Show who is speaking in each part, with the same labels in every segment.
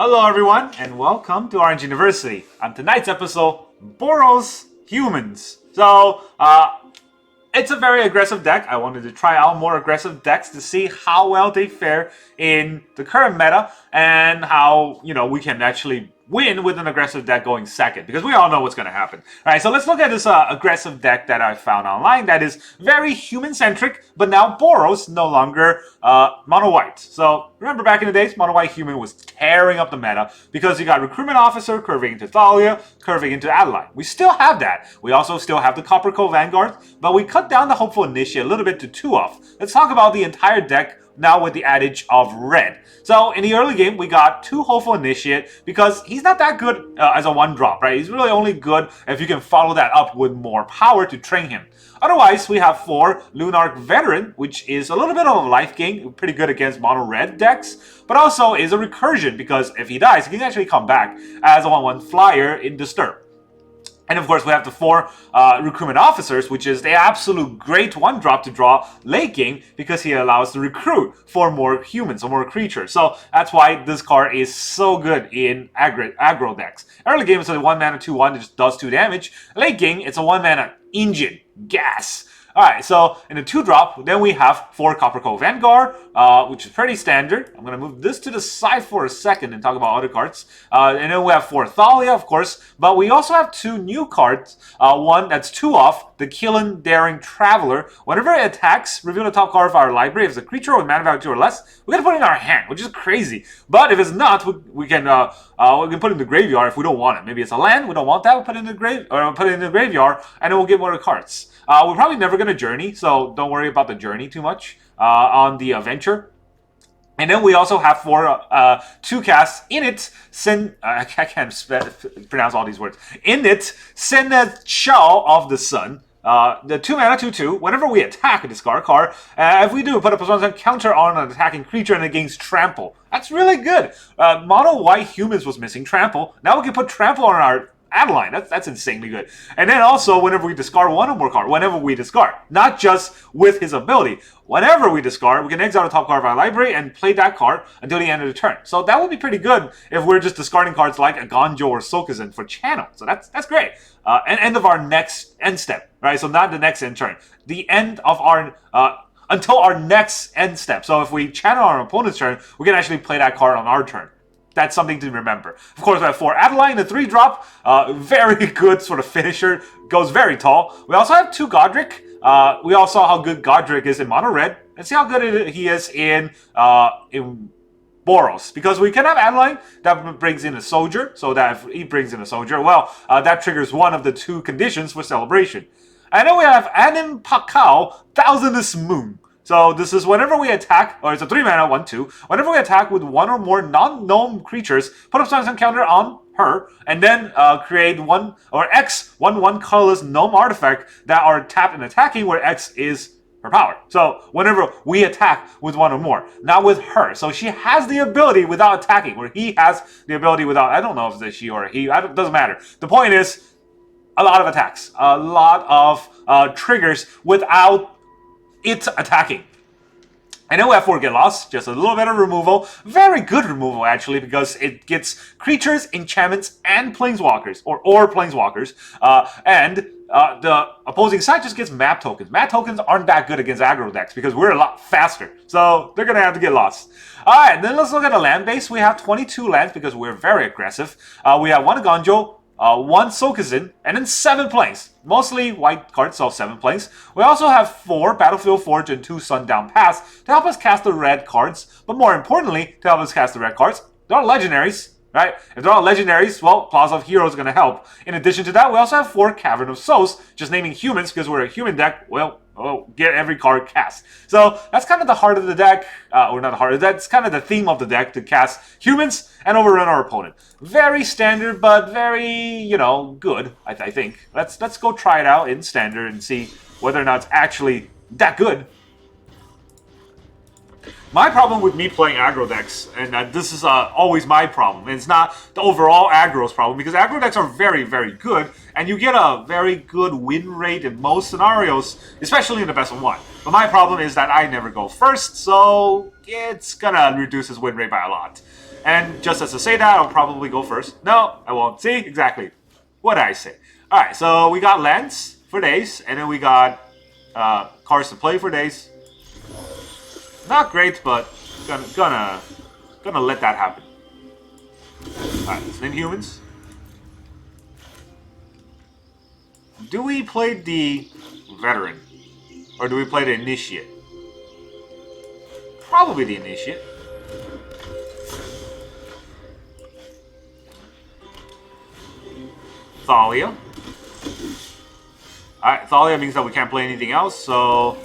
Speaker 1: Hello everyone, and welcome to Orange University. On tonight's episode, Boros Humans. So, it's a very aggressive deck. I wanted to try out more aggressive decks to see how well they fare in the current meta and how, we can actually win with an aggressive deck going second, because we all know what's going to happen. Alright, so let's look at this aggressive deck that I found online that is very human-centric, but now Boros no longer mono-white. So, remember back in the days, mono-white human was tearing up the meta because you got Recruitment Officer curving into Thalia, curving into Adeline. We still have that. We also still have the Coppercoat Vanguard, but we cut down the Hopeful Initiate a little bit to 2 off. Let's talk about the entire deck now with the adage of red. So in the early game, we got 2 Hopeful Initiate because he's not that good as a 1-drop, right? He's really only good if you can follow that up with more power to train him. Otherwise, we have 4 Lunarch Veteran, which is a little bit of a life gain, pretty good against mono-red decks, but also is a recursion because if he dies, he can actually come back as a 1/1 flyer in Disturb. And of course, we have the 4 Recruitment Officers, which is the absolute great 1-drop to draw late game because he allows to recruit for more humans or more creatures. So that's why this card is so good in aggro decks. Early game, it's a 1 mana 2/1 that just does 2 damage. Late game, it's a 1 mana engine, gas. Alright, so in the 2-drop, then we have 4 Coppercoat Vanguard, which is pretty standard. I'm going to move this to the side for a second and talk about other cards. And then we have 4 Thalia, of course, but we also have 2 new cards. One that's 2 off, the Kellan Daring Traveler. Whenever it attacks, reveal the top card of our library. If it's a creature with mana value 2 or less, we're going to put it in our hand, which is crazy. But if it's not, we can put it in the graveyard if we don't want it. Maybe it's a land, we don't want that, we'll put it in the graveyard, and then we'll get more cards. We're probably never going to journey, so don't worry about the journey too much on the adventure. And then we also have 2 casts in it. I can't pronounce all these words. In it, Seneschal of the Sun. The 2 mana 2/2. Whenever we attack a discard card, if we do, put a +1 counter on an attacking creature and it gains trample. That's really good. Mono white humans was missing trample. Now we can put trample on our Adeline. That's insanely good. And then also, whenever we discard 1 or more card, not just with his ability. Whenever we discard, we can exile the top card of our library and play that card until the end of the turn. So that would be pretty good if we're just discarding cards like Eiganjo or Sokenzan for channel. So that's great. And end of our next end step, right? So not the next end turn. The end of our until our next end step. So if we channel our opponent's turn, we can actually play that card on our turn. That's something to remember. Of course, we have 4 Adeline, the 3-drop. Very good sort of finisher. Goes very tall. We also have 2 Goddric. We all saw how good Goddric is in mono-red. Let's see how good he is in Boros. Because we can have Adeline that brings in a soldier. So that if he brings in a soldier, well, that triggers one of the 2 conditions for celebration. And then we have Anim Pakal, Thousandth Moon. So this is whenever we attack, or it's a 3 mana 1/2. Whenever we attack with 1 or more non-gnome creatures, put a +1 counter on her, and then create 1 or X 1/1 colorless gnome artifact that are tapped and attacking, where X is her power. So whenever we attack with 1 or more, not with her. So she has the ability without attacking, where he has the ability without. I don't know if it's a she or a he. It doesn't matter. The point is, a lot of attacks, a lot of triggers without it's attacking. And then we have 4 Get Lost, just a little bit of removal. Very good removal, actually, because it gets creatures, enchantments, and planeswalkers, or planeswalkers. And the opposing side just gets map tokens. Map tokens aren't that good against aggro decks because we're a lot faster. So they're going to have to get lost. Alright, then let's look at the land base. We have 22 lands because we're very aggressive. We have 1 Eiganjo, 1 Sokenzan, and then 7 planes. Mostly white cards, so 7 planes. We also have 4 Battlefield Forge and 2 Sundown Pass to help us cast the red cards. But more importantly, to help us cast the red cards, they're all legendaries, right? If they're all legendaries, well, Plaza of Heroes is going to help. In addition to that, we also have 4 Cavern of Souls, just naming humans because we're a human deck. Well, get every card cast. So that's kind of the heart of the deck, or not the heart, that's kind of the theme of the deck, to cast humans and overrun our opponent. Very standard, but very, good, I think. Let's go try it out in standard and see whether or not it's actually that good. My problem with me playing aggro decks, and this is always my problem, and it's not the overall aggro's problem, because aggro decks are very, very good, and you get a very good win rate in most scenarios, especially in the best of 1. But my problem is that I never go first, so it's gonna reduce his win rate by a lot. And just as to say that, I'll probably go first. No, I won't. See? Exactly. What did I say? Alright, so we got lands for days, and then we got cards to play for days. Not great, but gonna let that happen. Alright, let's name humans. Do we play the Veteran? Or do we play the Initiate? Probably the Initiate. Thalia. Alright, Thalia means that we can't play anything else, so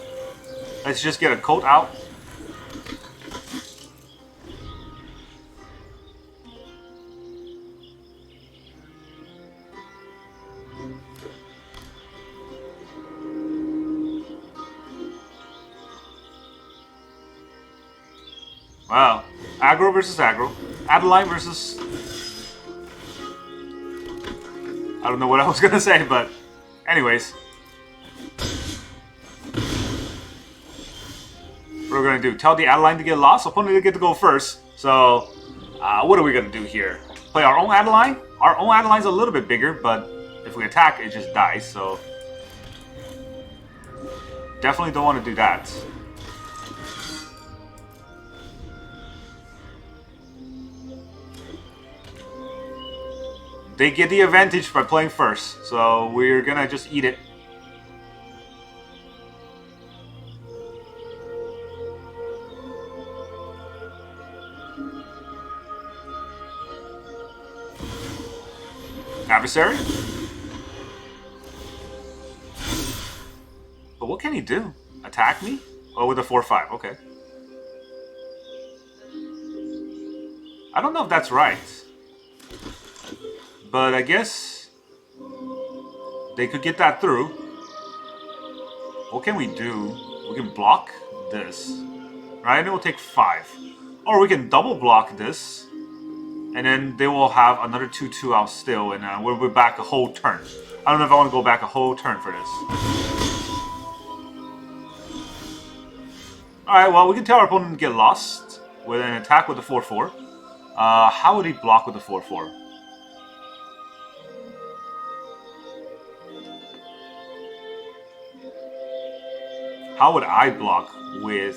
Speaker 1: let's just get a coat out. Wow. Aggro versus aggro. Adeline versus... I don't know what I was gonna say, but... Anyways. What are we gonna do? Tell the Adeline to get lost? Opponent to get to go first. So, what are we gonna do here? Play our own Adeline? Our own Adeline's a little bit bigger, but if we attack, it just dies, so... Definitely don't want to do that. They get the advantage by playing first, so we're gonna just eat it. Adversary? But what can he do? Attack me? Oh, with a 4-5, okay. I don't know if that's right. But I guess they could get that through. What can we do? We can block this. Right? And it will take 5. Or we can double block this. And then they will have another 2-2 out still. And we'll be back a whole turn. I don't know if I want to go back a whole turn for this. Alright, well, we can tell our opponent to get lost with an attack with the 4-4. How would he block with the 4-4? How would I block with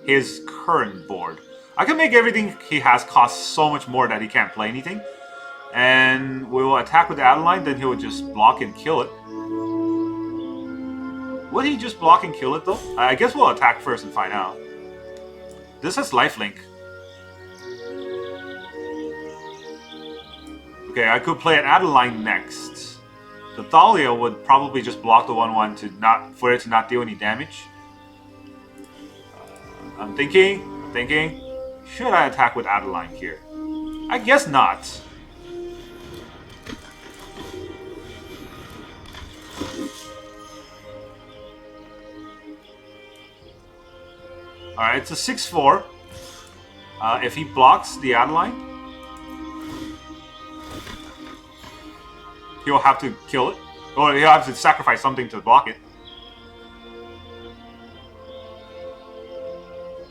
Speaker 1: his current board? I can make everything he has cost so much more that he can't play anything. And we will attack with the Adeline, then he will just block and kill it. Would he just block and kill it though? I guess we'll attack first and find out. This has lifelink. Okay, I could play an Adeline next. The Thalia would probably just block the 1-1 to for it to not deal any damage. I'm thinking, should I attack with Adeline here? I guess not. Alright, it's a 6-4. If he blocks the Adeline, he'll have to kill it. Or he'll have to sacrifice something to block it.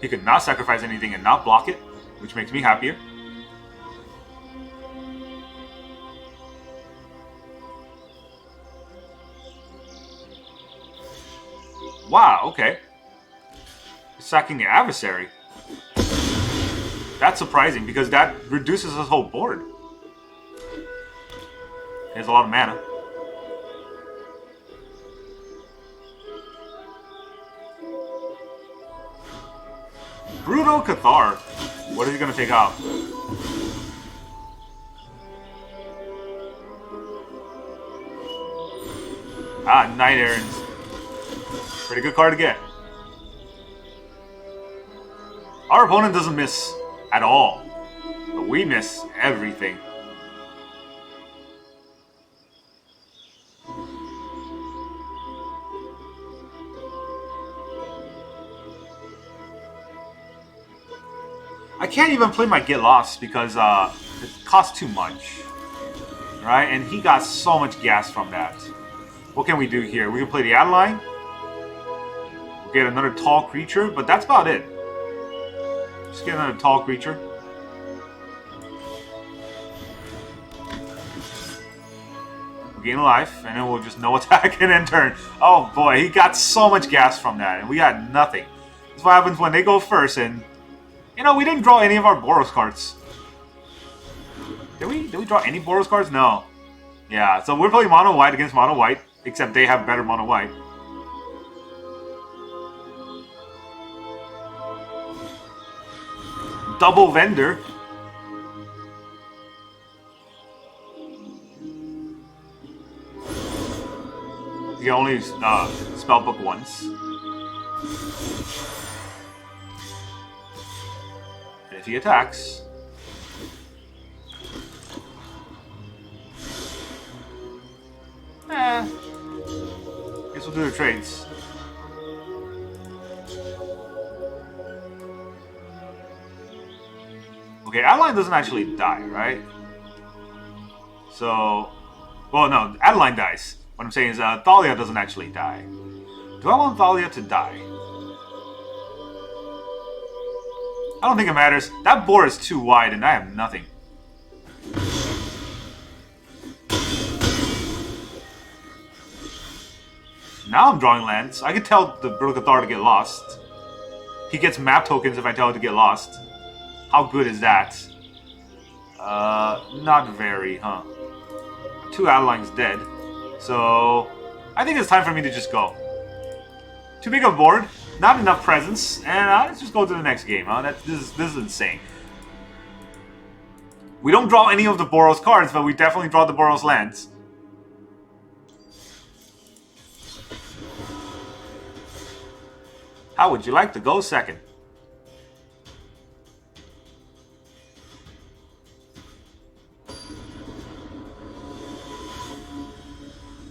Speaker 1: He could not sacrifice anything and not block it, which makes me happier. Wow, okay. He's sacking the adversary. That's surprising because that reduces his whole board. He has a lot of mana. Brutal Cathar. What is he going to take out? Knight Errands. Pretty good card to get. Our opponent doesn't miss at all. But we miss everything. I can't even play my Get Lost because it costs too much. Right? And he got so much gas from that. What can we do here? We can play the Adeline. We'll get another tall creature, but that's about it. Just get another tall creature. gain a life, and then we'll just no attack and end turn. Oh boy, he got so much gas from that, and we got nothing. That's what happens when they go first, and you know, we didn't draw any of our Boros cards. Did we draw any Boros cards? No. Yeah, so we're playing mono white against mono white, except they have better mono white. Double vendor. You can only spellbook once. And if he attacks, guess we'll do the trades. Okay, Adeline doesn't actually die, right? So, well, no, Adeline dies. What I'm saying is Thalia doesn't actually die. Do I want Thalia to die? I don't think it matters. That board is too wide and I have nothing. Now I'm drawing lands. I can tell the Brutal Cathar to get lost. He gets map tokens if I tell it to get lost. How good is that? Not very, huh? 2 Adeline's dead. So, I think it's time for me to just go. Too big a board, not enough presence, and let's just go to the next game, huh? This is insane. We don't draw any of the Boros cards, but we definitely draw the Boros lands. How would you like to go second?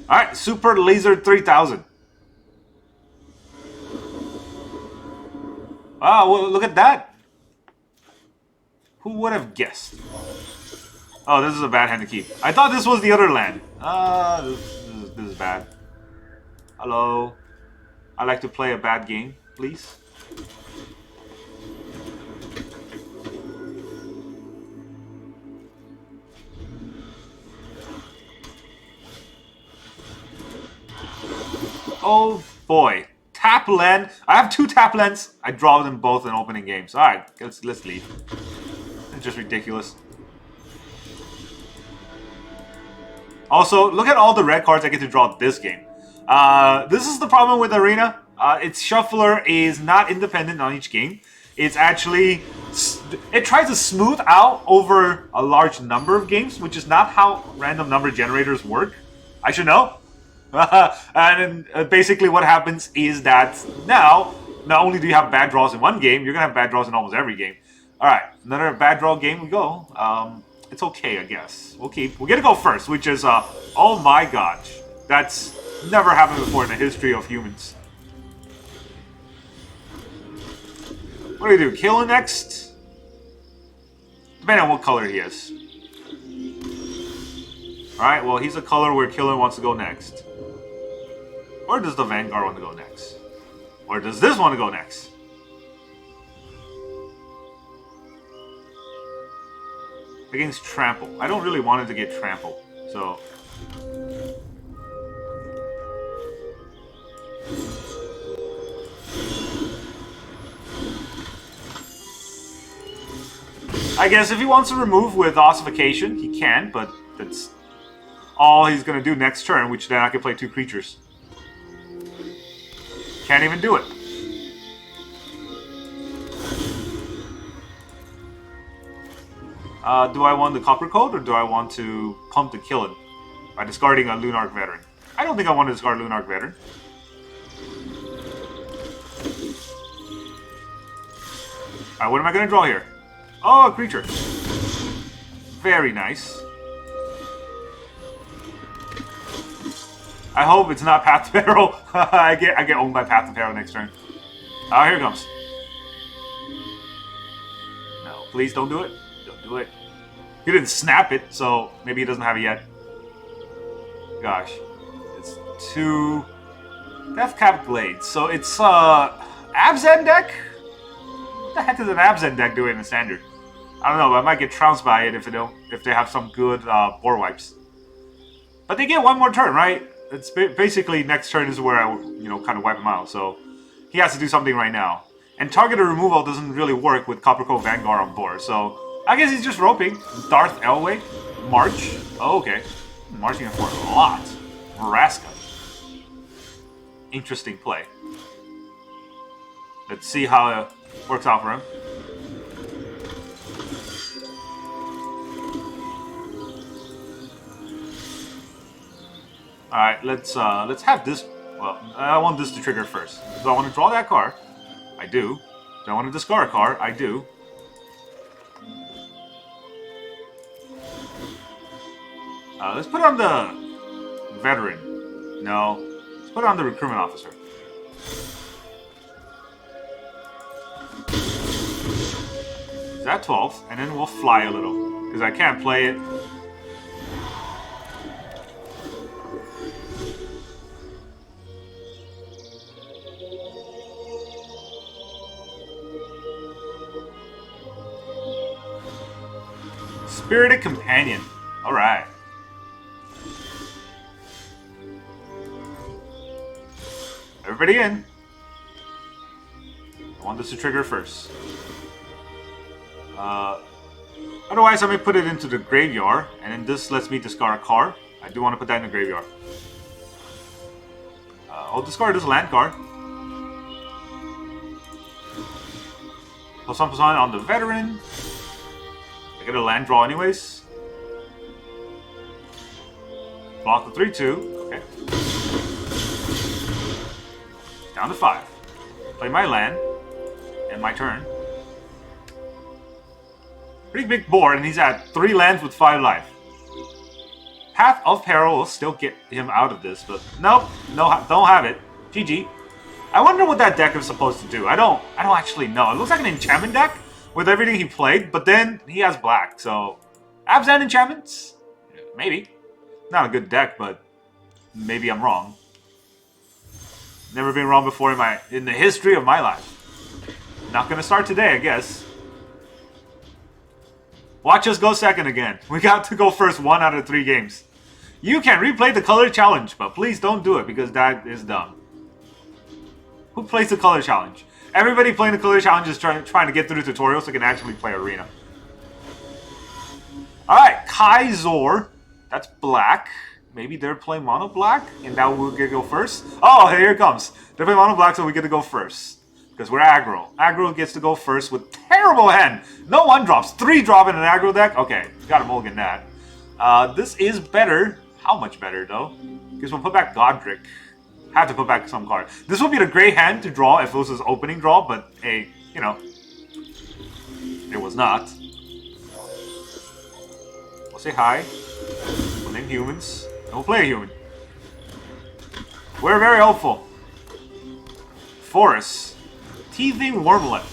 Speaker 1: Alright, Super Laser 3000. Ah, well, look at that. Who would have guessed? Oh, this is a bad hand to keep. I thought this was the other land. This is bad. Hello. I like to play a bad game, please. Oh boy. Tap land. I have 2 tap lands. I draw them both in opening games. Alright, let's leave. It's just ridiculous. Also, look at all the red cards I get to draw this game. This is the problem with Arena. Its shuffler is not independent on each game. It's actually... It tries to smooth out over a large number of games, which is not how random number generators work. I should know. And basically what happens is that now, not only do you have bad draws in one game, you're going to have bad draws in almost every game. Alright, another bad draw game we go. It's okay, I guess. We're going to go first, which is, oh my gosh. That's never happened before in the history of humans. What do we do? Kellan next? Depending on what color he is. Alright, well, he's a color where Kellan wants to go next. Or does the Vanguard want to go next? Or does this want to go next? Against Trample. I don't really want it to get trampled, so... I guess if he wants to remove with Ossification, he can, but that's all he's going to do next turn, which then I can play 2 creatures. Can't even do it. Do I want the Coppercoat, or do I want to pump the Kellan by discarding a Lunarch Veteran? I don't think I want to discard Lunarch Veteran. Alright, what am I going to draw here? Oh, a creature. Very nice. I hope it's not Path to Peril. I get owned by Path to Peril next turn. Oh, here it comes. No, please don't do it. Don't do it. He didn't snap it, so maybe he doesn't have it yet. Gosh. It's 2 Deathcap Blades. So it's Abzan deck? What the heck is an Abzan deck doing in the standard? I don't know, but I might get trounced by it if they have some good board wipes. But they get one more turn, right? It's basically next turn is where I, kind of wipe him out. So he has to do something right now. And targeted removal doesn't really work with Coppercoat Vanguard on board. So I guess he's just roping. Darth Elway, March. Oh, okay. Marching for a lot. Vraska. Interesting play. Let's see how it works out for him. Alright, let's have this. Well, I want this to trigger first. Do I want to draw that card? I do. Do I want to discard a card? I do. Let's put on the Veteran. No. Let's put on the Recruitment Officer. Is that 12th? And then we'll fly a little. Because I can't play it. Spirited Companion. Alright. Everybody in. I want this to trigger first. Otherwise, I may put it into the graveyard, and then this lets me discard a card. I do want to put that in the graveyard. I'll discard this land card. +1/+1 on the Veteran. I get a land draw anyways. Block the 3/2. Okay. Down to 5. Play my land. And my turn. Pretty big board, and he's at 3 lands with 5 life. Path of Peril will still get him out of this, but nope, no, don't have it. GG. I wonder what that deck is supposed to do. I don't actually know. It looks like an enchantment deck with everything he played, but then he has black, so Abs and enchantments? Maybe. Not a good deck, but maybe I'm wrong. Never been wrong before in the history of my life. Not gonna start today, I guess. Watch us go second again. We got to go first 1 out of 3 games. You can replay the color challenge, but please don't do it because that is dumb. Who plays the color challenge? Everybody playing the color challenge is trying to get through the tutorial so they can actually play Arena. Alright, Kaizor. That's black. Maybe they're playing mono black, and now we'll get to go first. Oh, here it comes. They're playing mono black, so we get to go first. Because we're aggro. Aggro gets to go first with terrible hand. No 1-drops. 3-drop in an aggro deck. Okay, gotta mulligan that. This is better. How much better, though? Because we'll put back Goddric. Have to put back some card. This would be the great hand to draw if it was his opening draw, but hey, it was not. We'll say hi. We'll name humans. And we'll play a human. We're very hopeful. Forest. Teething Wormlet.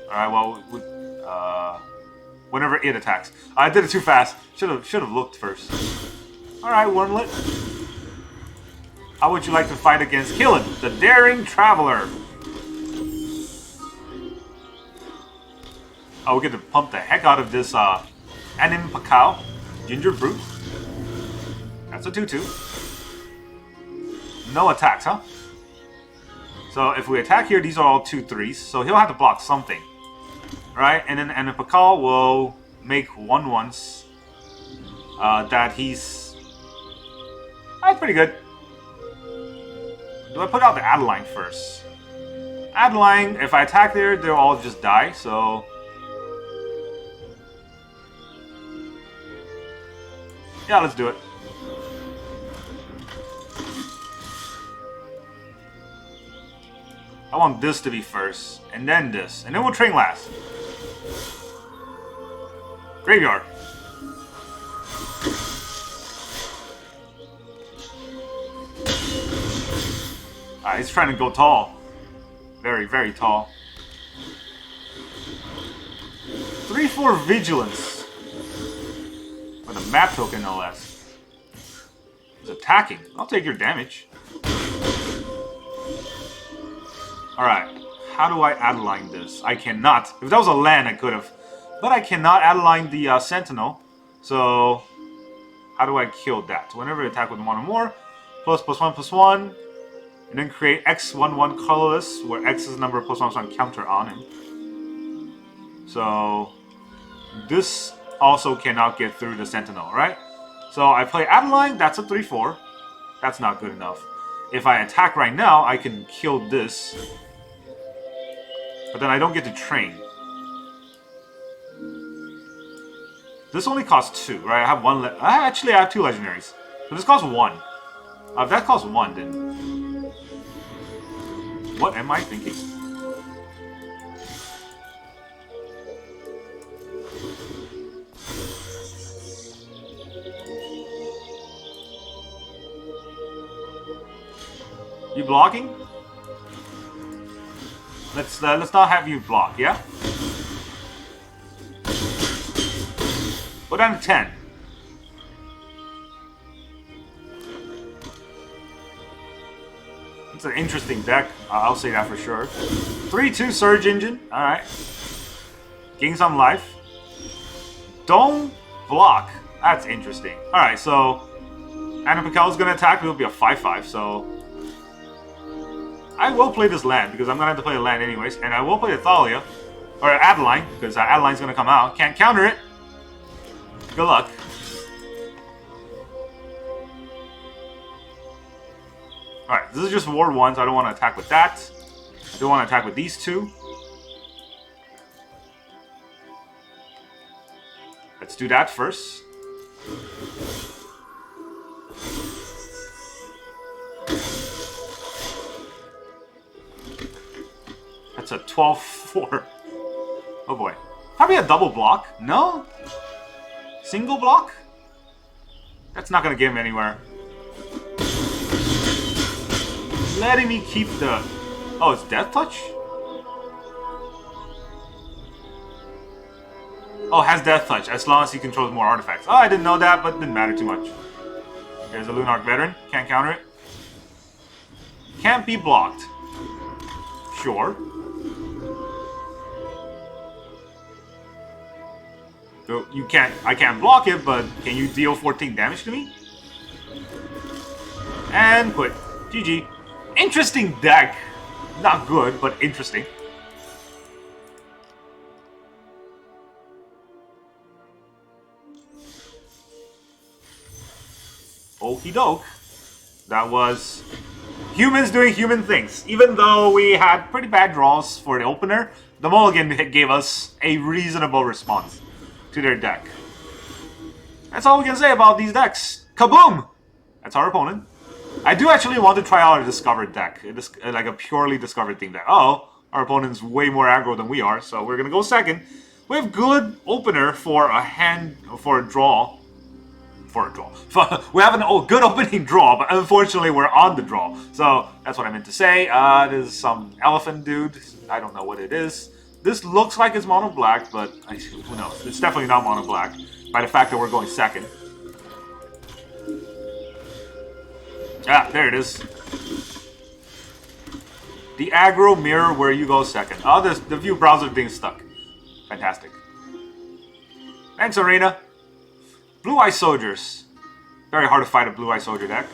Speaker 1: Alright, well, whenever it attacks. I did it too fast. Should have looked first. Alright, Wormlet. How would you like to fight against Kellan, the Daring Traveler? Oh, we get to pump the heck out of this Anim Pakal. Ginger Brute. That's a 2/2. No attacks, huh? So if we attack here, these are all 2/3s. So he'll have to block something. Right? And then the Pakal will make 1/1s. That he's... That's pretty good. Do I put out the Adeline first? Adeline, if I attack there, they'll all just die, so... Yeah, let's do it. I want this to be first, and then this, and then we'll train last. Graveyard. He's trying to go tall. Very, very tall. 3/4 Vigilance. With a map token, no less. He's attacking. I'll take your damage. Alright. How do I Adeline this? I cannot. If that was a land, I could have. But I cannot Adeline the Sentinel. So, how do I kill that? Whenever you attack with 1 or more, ++1/+1, and then create X11 colorless, where X is the number +1/+1 counter on him. So, this also cannot get through the Sentinel, right? So I play Adeline, that's a 3/4. That's not good enough. If I attack right now, I can kill this. But then I don't get to train. This only costs 2, right? I have one. Actually, I have 2 legendaries. So this costs 1. If that costs 1, then what am I thinking? You blocking? Let's not have you block, yeah? Go down to 10. It's an interesting deck. I'll say that for sure. 3/2 Surge Engine. Alright. Gain some life. Don't block. That's interesting. Alright, so Anim Pakal is going to attack. It'll be a 5/5, so I will play this land, because I'm going to have to play a land anyways. And I will play a Thalia. Or Adeline, because Adeline's going to come out. Can't counter it. Good luck. Alright, this is just Ward 1, so I don't want to attack with that. I don't want to attack with these 2. Let's do that first. That's a 12/4. Oh boy. Probably a double block. No? Single block? That's not going to get him anywhere. Letting me keep the... Oh, it's Death Touch? Oh, has Death Touch, as long as he controls more artifacts. Oh, I didn't know that, but it didn't matter too much. There's a Lunarch Veteran. Can't counter it. Can't be blocked. Sure. So you can't... I can't block it, but can you deal 14 damage to me? And quit. GG. Interesting deck. Not good, but interesting. Okie doke. That was humans doing human things. Even though we had pretty bad draws for the opener, the mulligan gave us a reasonable response to their deck. That's all we can say about these decks. Kaboom! That's our opponent. I do actually want to try out a discovered deck. Like a purely discovered theme deck. Oh, our opponent's way more aggro than we are, so we're gonna go second. We have good opener for a hand... for a draw. For a draw. We have a good opening draw, but unfortunately we're on the draw. So, that's what I meant to say. There's some elephant dude. I don't know what it is. This looks like it's mono black, but who knows? It's definitely not mono black by the fact that we're going second. Ah, there it is. The aggro mirror where you go second. Oh, the view browser thing is stuck. Fantastic. Thanks, Arena. Blue Eye Soldiers. Very hard to fight a Blue Eye Soldier deck.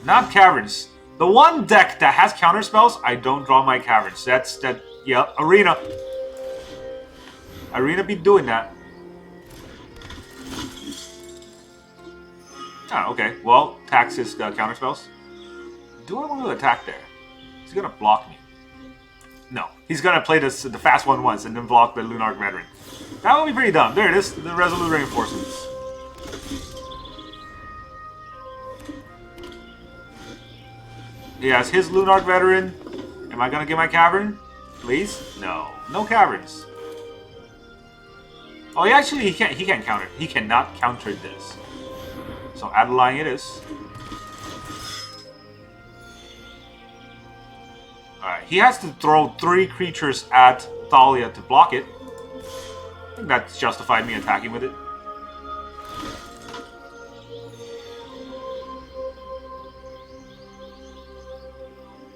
Speaker 1: Not Caverns. The one deck that has counter spells, I don't draw my Caverns. Yeah, Arena. Arena be doing that. Ah, okay. Well, tax his counter spells. Do I want to attack there? He's gonna block me. No, he's gonna play the fast one once and then block the Lunarch Veteran. That would be pretty dumb. There it is, the Resolute Reinforcements. He has his Lunarch Veteran. Am I gonna get my Cavern? Please? No. No Caverns. Oh, he can't counter. He cannot counter this. So Adeline it is. Alright, he has to throw 3 creatures at Thalia to block it. I think that's justified me attacking with it.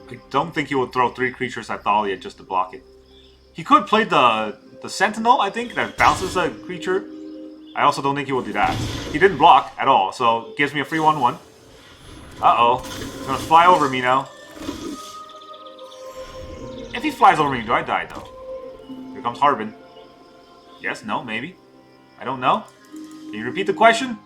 Speaker 1: I don't think he will throw 3 creatures at Thalia just to block it. He could play the Sentinel, I think, that bounces a creature. I also don't think he will do that. He didn't block at all, so gives me a free 1/1. Uh-oh. He's gonna fly over me now. If he flies over me, do I die, though? Here comes Harbin. Yes, no, maybe. I don't know. Can you repeat the question?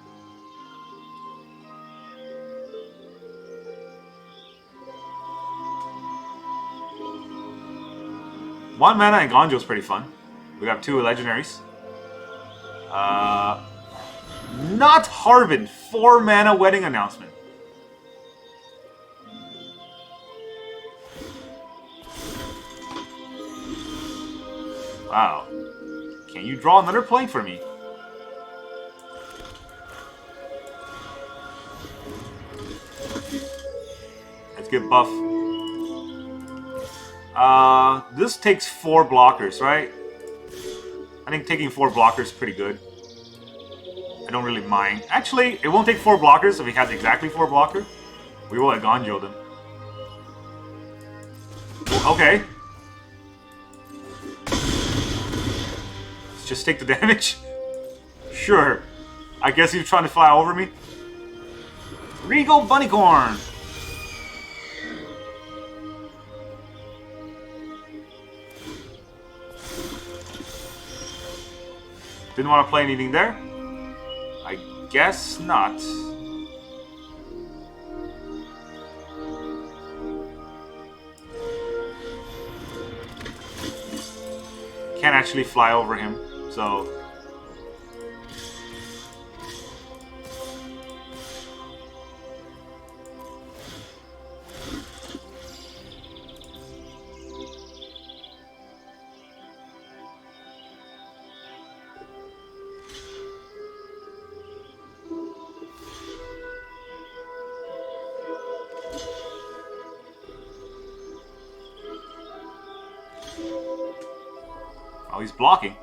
Speaker 1: One mana and Eiganjo is pretty fun. We have 2 legendaries. Not Harbin. 4 mana wedding announcement. Wow. Can you draw another plane for me? Let's get buff. This takes 4 blockers, right? I think taking 4 blockers is pretty good. I don't really mind. Actually, it won't take 4 blockers if he has exactly 4 blockers. We will Eiganjo them. Okay. Let's just take the damage. Sure. I guess he's trying to fly over me. Regal Bunnycorn! Didn't want to play anything there? I guess not. Can't actually fly over him, so... Oh, he's blocking.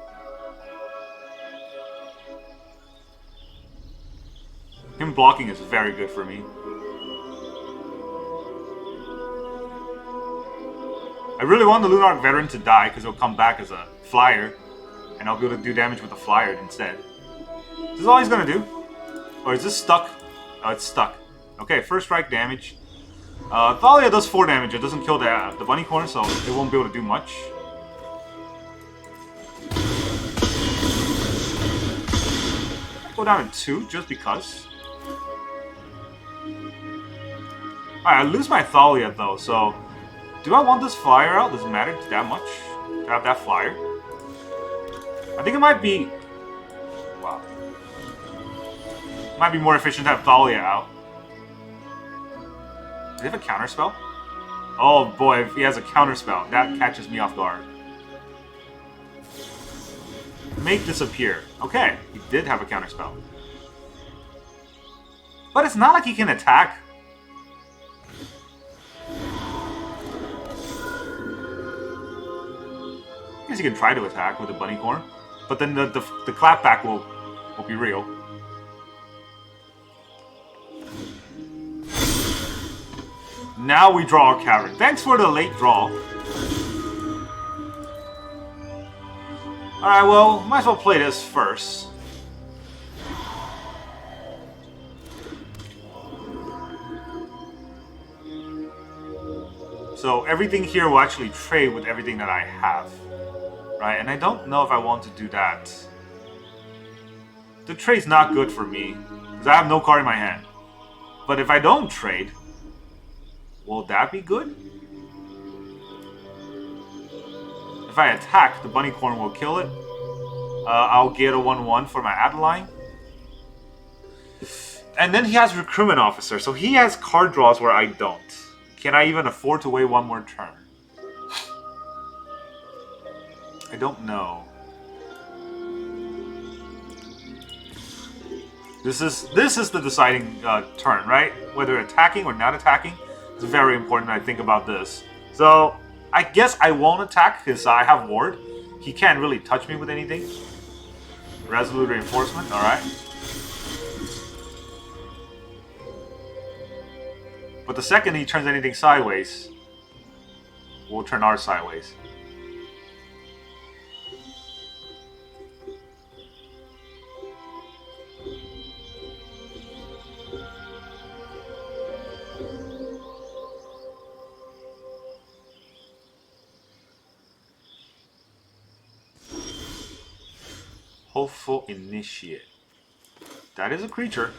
Speaker 1: Him blocking is very good for me. I really want the Lunarch Veteran to die because he'll come back as a flyer. And I'll be able to do damage with the flyer instead. This is all he's going to do. Or is this stuck? Oh, it's stuck. Okay, first strike damage. Thalia does 4 damage. It doesn't kill the bunny corn, so it won't be able to do much. Go down to 2 just because. Alright, I lose my Thalia though, so do I want this flyer out? Does it matter that much to have that flyer? I think it might be... Wow. Might be more efficient to have Thalia out. Does he have a counterspell? Oh boy, if he has a counterspell, that catches me off guard. Make disappear. Okay, he did have a counterspell. But it's not like he can attack. I guess he can try to attack with a bunny corn. But then the clapback will be real. Now we draw our Cavern. Thanks for the late draw. Alright, well, might as well play this first. So everything here will actually trade with everything that I have. Right, and I don't know if I want to do that. The trade's not good for me, because I have no card in my hand. But if I don't trade, will that be good? If I attack, the bunny corn will kill it. I'll get a 1/1 for my Adeline. And then he has Recruitment Officer, so he has card draws where I don't. Can I even afford to wait one more turn? I don't know. This is the deciding turn, right? Whether attacking or not attacking. It's very important that I think about this. So, I guess I won't attack because I have Ward. He can't really touch me with anything. Resolute Reinforcement, alright. But the second he turns anything sideways, we'll turn ours sideways. Hopeful Initiate. That is a creature.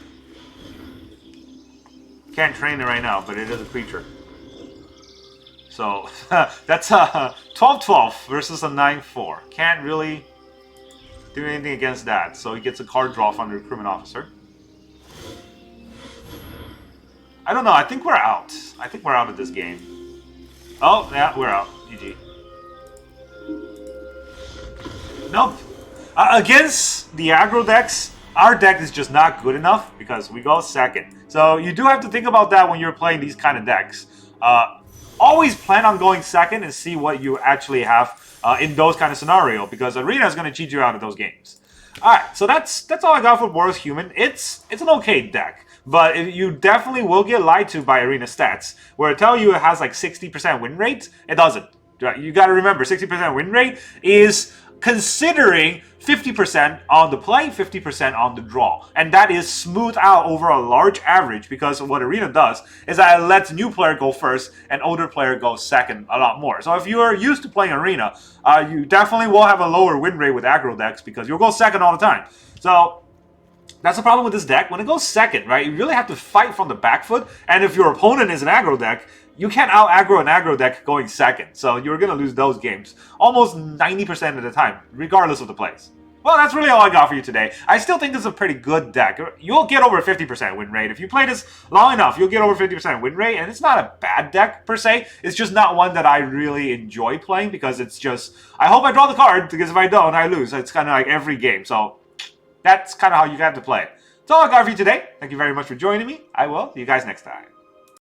Speaker 1: Can't train it right now, but it is a creature. So, that's a 12-12 versus a 9-4. Can't really do anything against that. So he gets a card draw from the Recruitment Officer. I don't know. I think we're out. I think we're out of this game. Oh, yeah, we're out. GG. Nope. Against the aggro decks, our deck is just not good enough because we go second. So you do have to think about that when you're playing these kind of decks. Always plan on going second and see what you actually have in those kind of scenario, because Arena is going to cheat you out of those games. Alright, so that's all I got for Boros Human. It's an okay deck. But you definitely will get lied to by Arena stats, where it tell you it has like 60% win rate. It doesn't. You got to remember, 60% win rate is considering 50% on the play, 50% on the draw. And that is smoothed out over a large average, because what Arena does is that it lets new player go first and older player go second a lot more. So if you are used to playing Arena, you definitely will have a lower win rate with aggro decks because you'll go second all the time. So that's the problem with this deck. When it goes second, right, you really have to fight from the back foot. And if your opponent is an aggro deck, you can't out-aggro an aggro deck going second. So you're going to lose those games almost 90% of the time, regardless of the plays. Well, that's really all I got for you today. I still think this is a pretty good deck. You'll get over 50% win rate. If you play this long enough, you'll get over 50% win rate. And it's not a bad deck, per se. It's just not one that I really enjoy playing, because it's just, I hope I draw the card, because if I don't, I lose. It's kind of like every game. So that's kind of how you have to play it. That's all I got for you today. Thank you very much for joining me. I will see you guys next time.